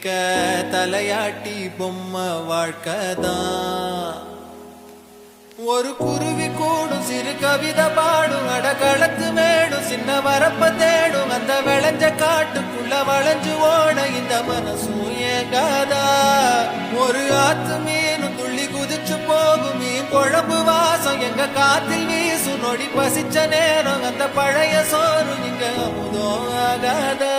கேட்க தலையாட்டி பொம்மை வாழ்க்கைதான். ஒரு குருவி கூடும் சிறு கவிதை பாடும் அடகளத்து மேடும் சின்ன வரப்ப தேடும் அந்த விளைஞ்ச காட்டுக்குள்ள வளைஞ்சு ஓட இந்த மனசும் ஏங்காதா. ஒரு ஆத்து மீனும் துள்ளி குதிச்சு போகும் மீன் குழம்பு வாசம் எங்க காத்தில் வீசும் நொடி பசிச்ச நேரம் அந்த பழைய சோறு இங்க அமுதம் ஆகாதா.